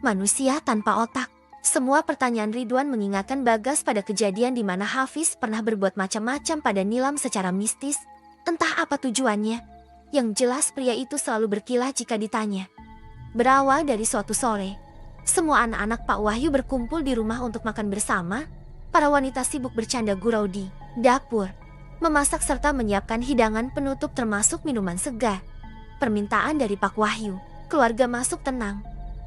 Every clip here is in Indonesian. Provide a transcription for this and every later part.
Manusia tanpa otak. Semua pertanyaan Ridwan mengingatkan Bagas pada kejadian di mana Hafiz pernah berbuat macam-macam pada Nilam secara mistis. Entah apa tujuannya. Yang jelas pria itu selalu berkilah jika ditanya. Berawal dari suatu sore, semua anak-anak Pak Wahyu berkumpul di rumah untuk makan bersama. Para wanita sibuk bercanda gurau di dapur, memasak serta menyiapkan hidangan penutup termasuk minuman segar. Permintaan dari Pak Wahyu, keluarga masuk tenang,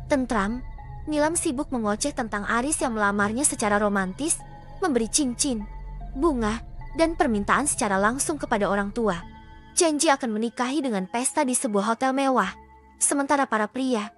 tentram. Nilam sibuk mengoceh tentang Aris yang melamarnya secara romantis, memberi cincin, bunga, dan permintaan secara langsung kepada orang tua. Janji akan menikahi dengan pesta di sebuah hotel mewah. Sementara para pria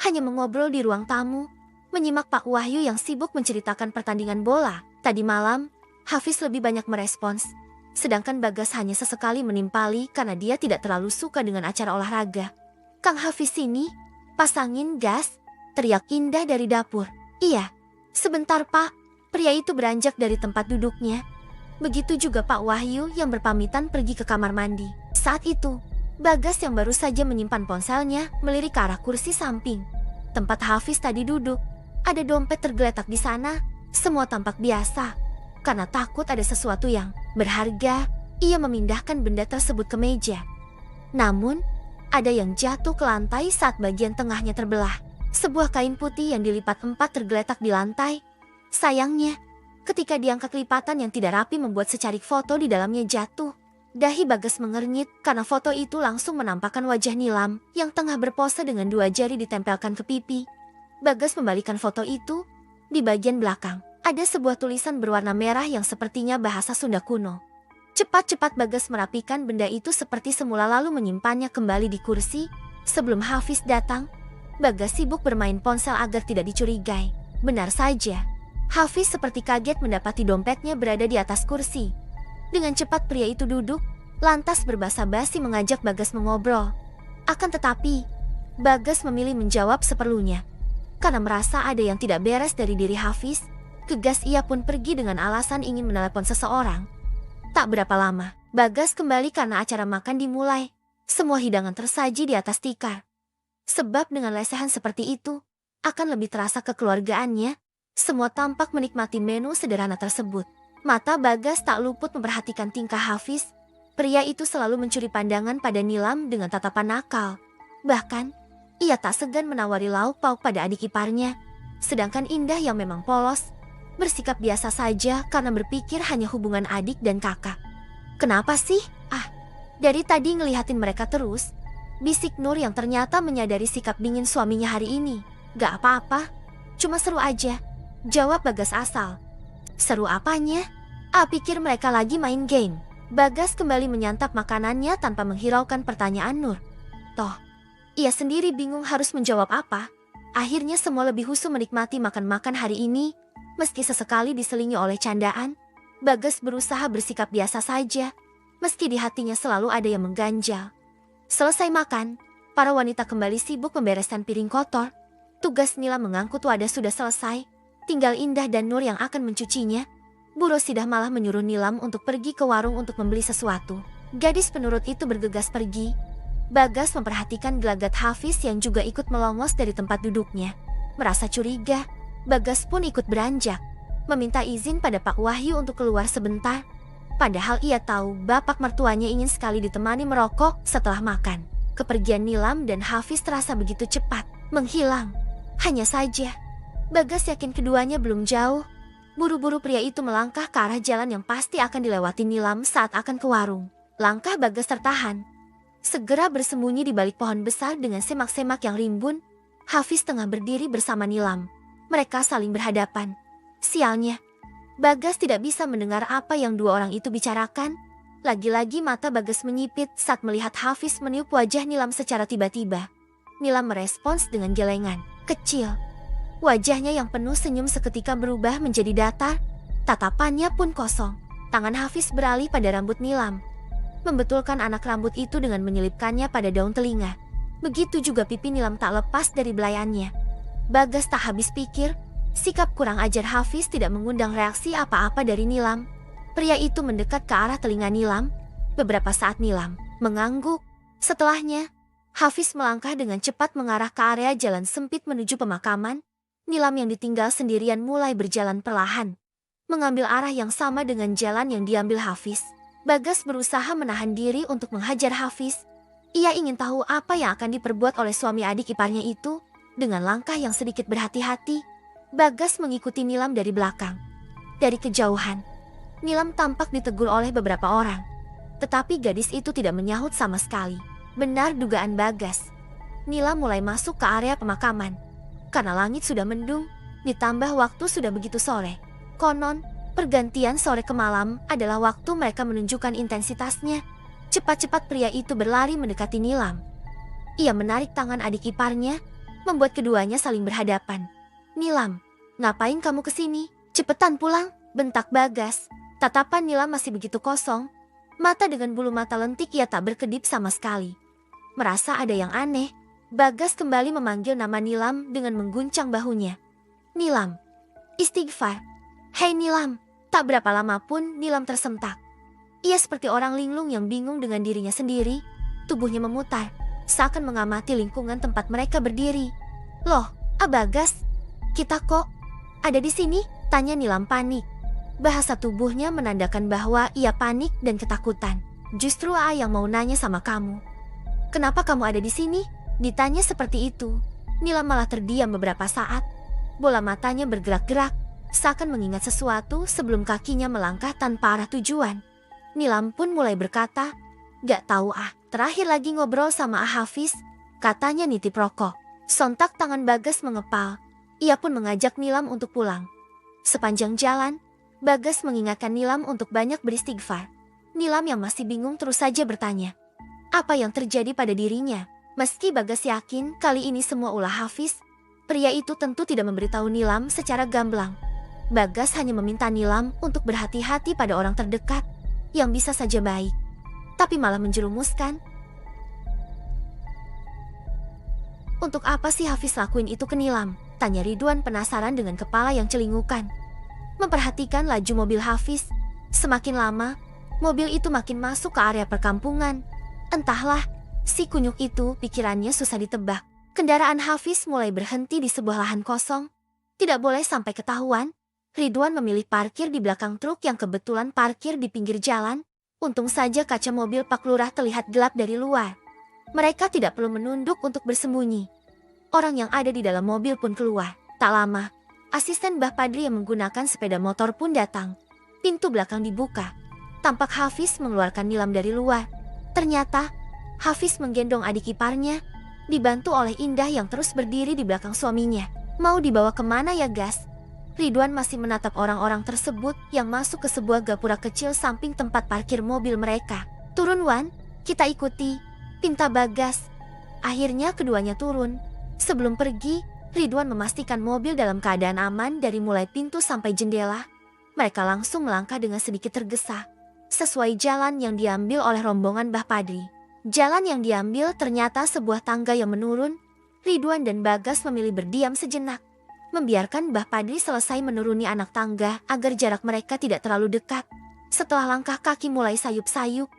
hanya mengobrol di ruang tamu, menyimak Pak Wahyu yang sibuk menceritakan pertandingan bola. Tadi malam, Hafiz lebih banyak merespons, sedangkan Bagas hanya sesekali menimpali karena dia tidak terlalu suka dengan acara olahraga. "Kang Hafiz ini, pasangin gas," teriak Indah dari dapur. "Iya, sebentar Pak." Pria itu beranjak dari tempat duduknya. Begitu juga Pak Wahyu yang berpamitan pergi ke kamar mandi. Saat itu, Bagas yang baru saja menyimpan ponselnya melirik ke arah kursi samping tempat Hafiz tadi duduk. Ada dompet tergeletak di sana. Semua tampak biasa. Karena takut ada sesuatu yang berharga, ia memindahkan benda tersebut ke meja. Namun, ada yang jatuh ke lantai saat bagian tengahnya terbelah. Sebuah kain putih yang dilipat 4 tergeletak di lantai. Sayangnya, ketika diangkat lipatan yang tidak rapi membuat secarik foto di dalamnya jatuh. Dahi Bagas mengernyit karena foto itu langsung menampakkan wajah Nilam yang tengah berpose dengan 2 jari ditempelkan ke pipi. Bagas membalikan foto itu. Di bagian belakang, ada sebuah tulisan berwarna merah yang sepertinya bahasa Sunda kuno. Cepat-cepat Bagas merapikan benda itu seperti semula lalu menyimpannya kembali di kursi. Sebelum Hafiz datang, Bagas sibuk bermain ponsel agar tidak dicurigai. Benar saja, Hafiz seperti kaget mendapati dompetnya berada di atas kursi. Dengan cepat pria itu duduk, lantas berbasa-basi mengajak Bagas mengobrol. Akan tetapi, Bagas memilih menjawab seperlunya. Karena merasa ada yang tidak beres dari diri Hafiz, gegas ia pun pergi dengan alasan ingin menelepon seseorang. Tak berapa lama, Bagas kembali karena acara makan dimulai. Semua hidangan tersaji di atas tikar. Sebab dengan lesehan seperti itu, akan lebih terasa kekeluargaannya. Semua tampak menikmati menu sederhana tersebut. Mata Bagas tak luput memperhatikan tingkah Hafiz. Pria itu selalu mencuri pandangan pada Nilam dengan tatapan nakal. Bahkan, ia tak segan menawari lauk pauk pada adik iparnya. Sedangkan Indah yang memang polos, bersikap biasa saja karena berpikir hanya hubungan adik dan kakak. "Kenapa sih? Dari tadi ngelihatin mereka terus," bisik Nur yang ternyata menyadari sikap dingin suaminya hari ini. "Gak apa-apa, cuma seru aja," jawab Bagas asal. "Seru apanya? Pikir mereka lagi main game." Bagas kembali menyantap makanannya tanpa menghiraukan pertanyaan Nur. Toh, ia sendiri bingung harus menjawab apa. Akhirnya semua lebih husu menikmati makan-makan hari ini. Meski sesekali diselingi oleh candaan, Bagas berusaha bersikap biasa saja. Meski di hatinya selalu ada yang mengganjal. Selesai makan, para wanita kembali sibuk membereskan piring kotor. Tugas Nila mengangkut wadah sudah selesai. Tinggal Indah dan Nur yang akan mencucinya. Bu Rosidah malah menyuruh Nilam untuk pergi ke warung untuk membeli sesuatu. Gadis penurut itu bergegas pergi. Bagas memperhatikan gelagat Hafiz yang juga ikut melongos dari tempat duduknya. Merasa curiga, Bagas pun ikut beranjak. Meminta izin pada Pak Wahyu untuk keluar sebentar. Padahal ia tahu bapak mertuanya ingin sekali ditemani merokok setelah makan. Kepergian Nilam dan Hafiz terasa begitu cepat, menghilang. Hanya saja, Bagas yakin keduanya belum jauh. Buru-buru pria itu melangkah ke arah jalan yang pasti akan dilewati Nilam saat akan ke warung. Langkah Bagas tertahan. Segera bersembunyi di balik pohon besar dengan semak-semak yang rimbun. Hafiz tengah berdiri bersama Nilam. Mereka saling berhadapan. Sialnya, Bagas tidak bisa mendengar apa yang dua orang itu bicarakan. Lagi-lagi mata Bagas menyipit saat melihat Hafiz meniup wajah Nilam secara tiba-tiba. Nilam merespons dengan gelengan kecil. Wajahnya yang penuh senyum seketika berubah menjadi datar. Tatapannya pun kosong. Tangan Hafiz beralih pada rambut Nilam, membetulkan anak rambut itu dengan menyelipkannya pada daun telinga. Begitu juga pipi Nilam tak lepas dari belayannya. Bagas tak habis pikir. Sikap kurang ajar Hafiz tidak mengundang reaksi apa-apa dari Nilam. Pria itu mendekat ke arah telinga Nilam. Beberapa saat Nilam mengangguk. Setelahnya, Hafiz melangkah dengan cepat mengarah ke area jalan sempit menuju pemakaman. Nilam yang ditinggal sendirian mulai berjalan perlahan, mengambil arah yang sama dengan jalan yang diambil Hafiz. Bagas berusaha menahan diri untuk menghajar Hafiz. Ia ingin tahu apa yang akan diperbuat oleh suami adik iparnya itu. Dengan langkah yang sedikit berhati-hati, Bagas mengikuti Nilam dari belakang. Dari kejauhan, Nilam tampak ditegur oleh beberapa orang. Tetapi gadis itu tidak menyahut sama sekali. Benar dugaan Bagas. Nilam mulai masuk ke area pemakaman. Karena langit sudah mendung, ditambah waktu sudah begitu sore. Konon, pergantian sore ke malam adalah waktu mereka menunjukkan intensitasnya. Cepat-cepat pria itu berlari mendekati Nilam. Ia menarik tangan adik iparnya, membuat keduanya saling berhadapan. "Nilam, ngapain kamu kesini? Cepetan pulang," bentak Bagas. Tatapan Nilam masih begitu kosong. Mata dengan bulu mata lentik ia tak berkedip sama sekali. Merasa ada yang aneh, Bagas kembali memanggil nama Nilam dengan mengguncang bahunya. "Nilam, istighfar." "Hei Nilam." Tak berapa lama pun Nilam tersentak. Ia seperti orang linglung yang bingung dengan dirinya sendiri. Tubuhnya memutar, seakan mengamati lingkungan tempat mereka berdiri. "Loh, Bagas, kita kok ada di sini?" tanya Nilam panik. Bahasa tubuhnya menandakan bahwa ia panik dan ketakutan. "Justru yang mau nanya sama kamu. Kenapa kamu ada di sini?" ditanya seperti itu. Nilam malah terdiam beberapa saat. Bola matanya bergerak-gerak, seakan mengingat sesuatu sebelum kakinya melangkah tanpa arah tujuan. Nilam pun mulai berkata, "Gak tahu terakhir lagi ngobrol sama Hafiz, katanya nitip rokok." Sontak tangan Bagas mengepal. Ia pun mengajak Nilam untuk pulang. Sepanjang jalan, Bagas mengingatkan Nilam untuk banyak beristighfar. Nilam yang masih bingung terus saja bertanya, apa yang terjadi pada dirinya? Meski Bagas yakin kali ini semua ulah Hafiz, pria itu tentu tidak memberitahu Nilam secara gamblang. Bagas hanya meminta Nilam untuk berhati-hati pada orang terdekat yang bisa saja baik, tapi malah menjerumuskan. "Untuk apa sih Hafiz lakuin itu ke Nilam?" tanya Ridwan penasaran dengan kepala yang celingukan. Memperhatikan laju mobil Hafiz. Semakin lama, mobil itu makin masuk ke area perkampungan. Entahlah, si kunyuk itu pikirannya susah ditebak. Kendaraan Hafiz mulai berhenti di sebuah lahan kosong. Tidak boleh sampai ketahuan, Ridwan memilih parkir di belakang truk yang kebetulan parkir di pinggir jalan. Untung saja kaca mobil Pak Lurah terlihat gelap dari luar. Mereka tidak perlu menunduk untuk bersembunyi. Orang yang ada di dalam mobil pun keluar. Tak lama, asisten Mbah Padri yang menggunakan sepeda motor pun datang. Pintu belakang dibuka. Tampak Hafiz mengeluarkan Nilam dari luar. Ternyata, Hafiz menggendong adik iparnya, dibantu oleh Indah yang terus berdiri di belakang suaminya. "Mau dibawa kemana ya, Gas?" Ridwan masih menatap orang-orang tersebut yang masuk ke sebuah gapura kecil samping tempat parkir mobil mereka. "Turun, Wan, kita ikuti," pinta Bagas. Akhirnya keduanya turun. Sebelum pergi, Ridwan memastikan mobil dalam keadaan aman dari mulai pintu sampai jendela. Mereka langsung melangkah dengan sedikit tergesa, sesuai jalan yang diambil oleh rombongan Mbah Padri. Jalan yang diambil ternyata sebuah tangga yang menurun. Ridwan dan Bagas memilih berdiam sejenak, membiarkan Mbah Padri selesai menuruni anak tangga agar jarak mereka tidak terlalu dekat. Setelah langkah kaki mulai sayup-sayup,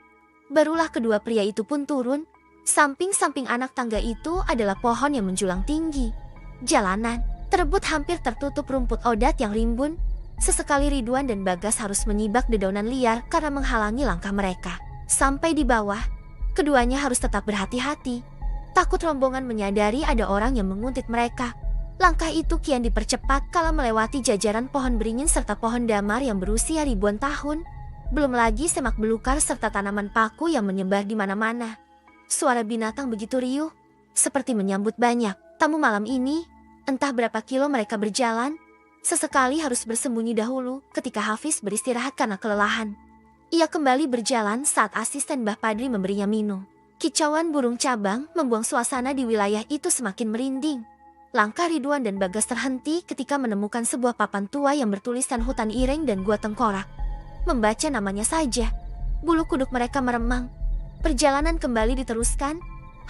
barulah kedua pria itu pun turun. Samping-samping anak tangga itu adalah pohon yang menjulang tinggi. Jalanan terebut hampir tertutup rumput odat yang rimbun. Sesekali Ridwan dan Bagas harus menyibak dedaunan liar karena menghalangi langkah mereka. Sampai di bawah, keduanya harus tetap berhati-hati. Takut rombongan menyadari ada orang yang menguntit mereka. Langkah itu kian dipercepat kala melewati jajaran pohon beringin serta pohon damar yang berusia ribuan tahun. Belum lagi semak belukar serta tanaman paku yang menyebar di mana-mana. Suara binatang begitu riuh, seperti menyambut banyak tamu malam ini. Entah berapa kilo mereka berjalan, sesekali harus bersembunyi dahulu ketika Hafiz beristirahat karena kelelahan. Ia kembali berjalan saat asisten Mbah Padri memberinya minum. Kicauan burung cabang membuang suasana di wilayah itu semakin merinding. Langkah Ridwan dan Bagas terhenti ketika menemukan sebuah papan tua yang bertuliskan Hutan Ireng dan Gua Tengkorak. Membaca namanya saja, bulu kuduk mereka meremang. Perjalanan kembali diteruskan,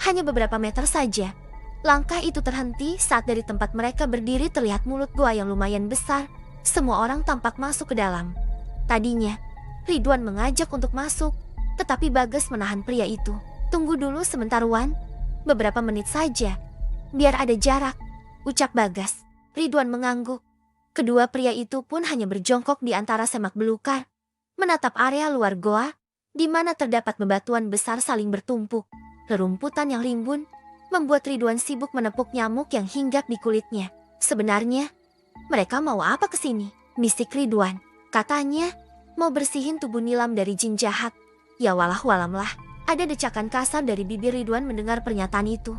hanya beberapa meter saja. Langkah itu terhenti saat dari tempat mereka berdiri terlihat mulut gua yang lumayan besar. Semua orang tampak masuk ke dalam. Tadinya, Ridwan mengajak untuk masuk, tetapi Bagas menahan pria itu. "Tunggu dulu sebentar, Wan." Beberapa menit saja. Biar ada jarak, ucap Bagas. Ridwan mengangguk. Kedua pria itu pun hanya berjongkok di antara semak belukar, menatap area luar goa, di mana terdapat bebatuan besar saling bertumpuk. Rerumputan yang rimbun membuat Ridwan sibuk menepuk nyamuk yang hinggap di kulitnya. Sebenarnya, mereka mau apa ke sini? Mistik Ridwan. Katanya, mau bersihin tubuh Nilam dari jin jahat. Ya walah walamlah, ada decakan kasar dari bibir Ridwan mendengar pernyataan itu.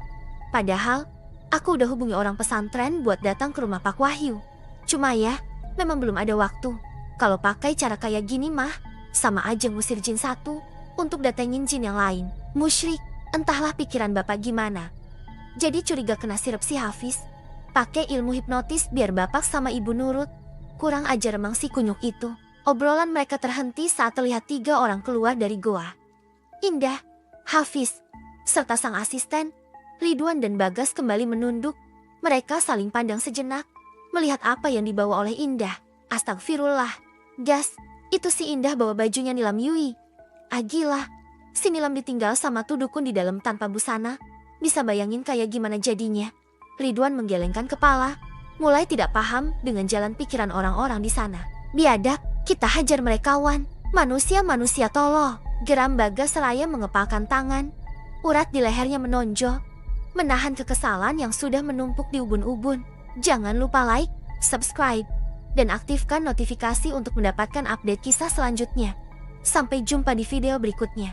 Padahal, aku udah hubungi orang pesantren buat datang ke rumah Pak Wahyu. Cuma ya, memang belum ada waktu. Kalau pakai cara kayak gini mah, sama aja ngusir jin satu untuk datengin jin yang lain. Musyrik, entahlah pikiran bapak gimana. Jadi curiga kena sirep si Hafiz. Pakai ilmu hipnotis biar bapak sama ibu nurut. Kurang ajar emang si kunyuk itu. Obrolan mereka terhenti saat terlihat 3 orang keluar dari goa. Indah, Hafiz, serta sang asisten, Ridwan dan Bagas kembali menunduk. Mereka saling pandang sejenak, melihat apa yang dibawa oleh Indah. Astagfirullah, Gas, itu si Indah bawa bajunya Nilam Yui. Gila, si Nilam ditinggal sama tuh dukun di dalam tanpa busana. Bisa bayangin kayak gimana jadinya. Ridwan menggelengkan kepala, mulai tidak paham dengan jalan pikiran orang-orang di sana. Biadab, kita hajar mereka wan. Manusia-manusia tolol. Geram Bagas seraya mengepalkan tangan. Urat di lehernya menonjol, menahan kekesalan yang sudah menumpuk di ubun-ubun. Jangan lupa like, subscribe, dan aktifkan notifikasi untuk mendapatkan update kisah selanjutnya. Sampai jumpa di video berikutnya.